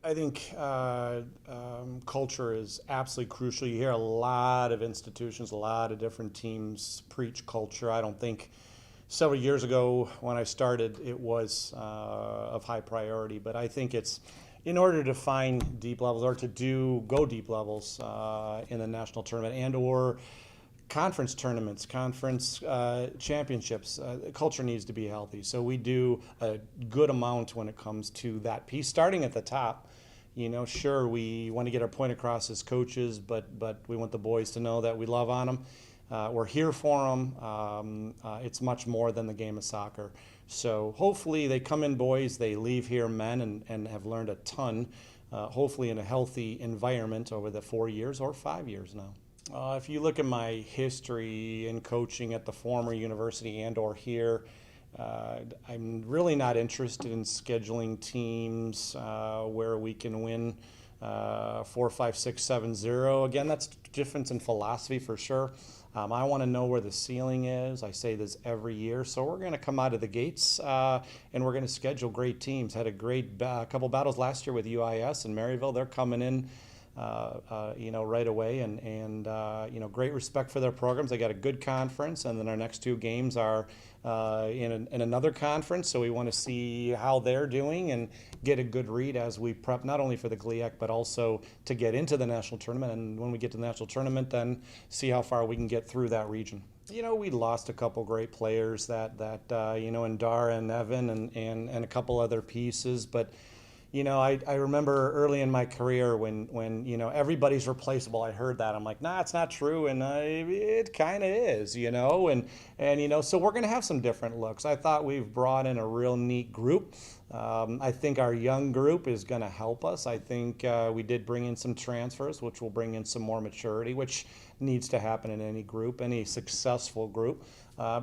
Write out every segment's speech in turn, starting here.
I think culture is absolutely crucial. You hear a lot of institutions, a lot of different teams preach culture. I don't think several years ago when I started it was of high priority, but I think it's in order to find deep levels or to do go deep levels in the national tournament and or conference tournaments, conference championships, culture needs to be healthy. So we do a good amount when it comes to that piece, starting at the top. Sure, we want to get our point across as coaches, but we want the boys to know that we love on them. We're here for them. It's much more than the game of soccer. So hopefully they come in boys, they leave here men and have learned a ton, hopefully in a healthy environment over the 4 years or 5 years now. If you look at my history in coaching at the former university and or here, I'm really not interested in scheduling teams where we can win 4-5-6-7-0. Again, that's difference in philosophy for sure. I want to know where the ceiling is. I say this every year. So we're going to come out of the gates and we're going to schedule great teams. Had a great couple battles last year with UIS and Maryville. They're coming in right away, and great respect for their programs. They got a good conference, and then our next two games are in another conference. So we want to see how they're doing and get a good read as we prep not only for the GLIAC but also to get into the national tournament. And when we get to the national tournament, then see how far we can get through that region. We lost a couple great players that in Dara and Evan and a couple other pieces, but. I remember early in my career when everybody's replaceable. I heard that. I'm like, nah, it's not true, and it kind of is, so we're going to have some different looks. I thought we've brought in a real neat group. I think our young group is going to help us. I think we did bring in some transfers, which will bring in some more maturity, which needs to happen in any group, any successful group.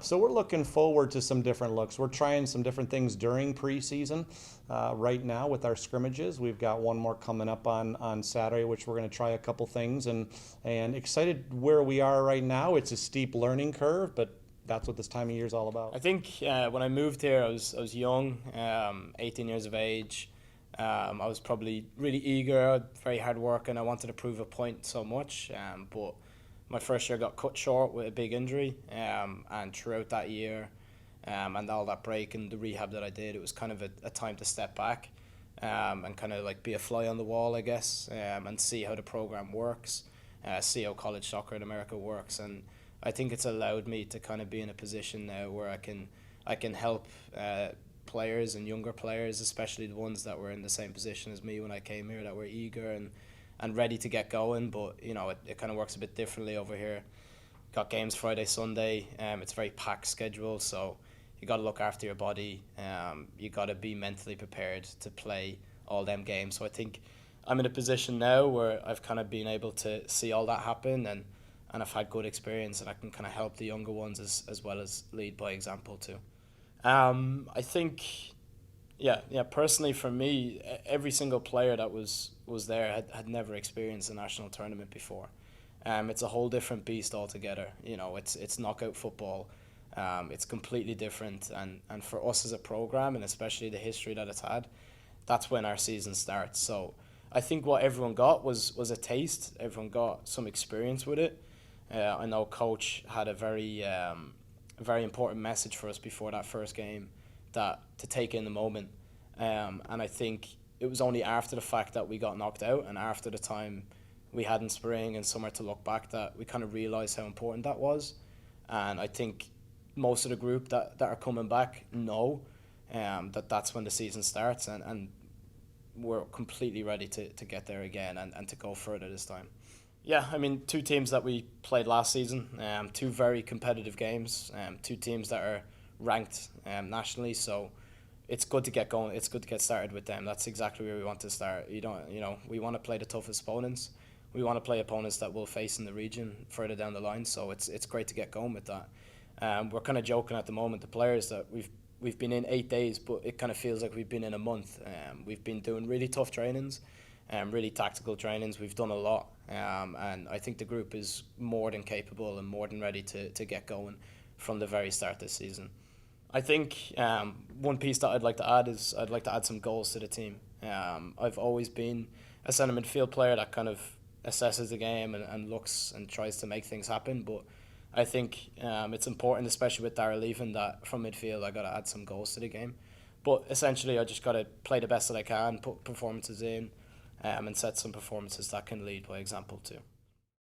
So we're looking forward to some different looks. We're trying some different things during preseason right now with our scrimmages. We've got one more coming up on Saturday, which we're going to try a couple things and excited where we are right now. It's a steep learning curve, but that's what this time of year is all about. I think when I moved here, I was young, 18 years of age. I was probably really eager, very hard work, and I wanted to prove a point so much. But my first year got cut short with a big injury, and throughout that year and all that break and the rehab that I did, it was kind of a time to step back and kind of like be a fly on the wall, I guess, and see how the program works, see how college soccer in America works. And I think it's allowed me to kind of be in a position now where I can help players and younger players, especially the ones that were in the same position as me when I came here, that were eager and ready to get going. But it kind of works a bit differently over here. Got games Friday, Sunday. It's a very packed schedule, so you got to look after your body. You got to be mentally prepared to play all them games. So I think I'm in a position now where I've kind of been able to see all that happen, and I've had good experience, and I can kind of help the younger ones as well as lead by example too. I think, personally for me, every single player that was there had never experienced a national tournament before. It's a whole different beast altogether. It's knockout football. It's completely different, and for us as a program, and especially the history that it's had, that's when our season starts. So I think what everyone got was a taste. Everyone got some experience with it. I know Coach had a very important message for us before that first game, that to take in the moment. And I think it was only after the fact that we got knocked out and after the time we had in spring and summer to look back that we kind of realised how important that was. And I think most of the group that are coming back know that's when the season starts, and we're completely ready to get there again and to go further this time. Yeah, I mean, two teams that we played last season, two very competitive games, two teams that are ranked nationally, so it's good to get going. It's good to get started with them. That's exactly where we want to start. We want to play the toughest opponents. We want to play opponents that we'll face in the region further down the line, so it's great to get going with that. We're kind of joking at the moment, the players, that we've been in 8 days, but it kind of feels like we've been in a month. We've been doing really tough trainings, really tactical trainings. We've done a lot, and I think the group is more than capable and more than ready to get going from the very start this season. I think one piece that I'd like to add is I'd like to add some goals to the team. I've always been a centre midfield player that kind of assesses the game and looks and tries to make things happen. But I think it's important, especially with Darrell leaving, that from midfield I got to add some goals to the game. But essentially I just got to play the best that I can, put performances in, and set some performances that can lead by example too.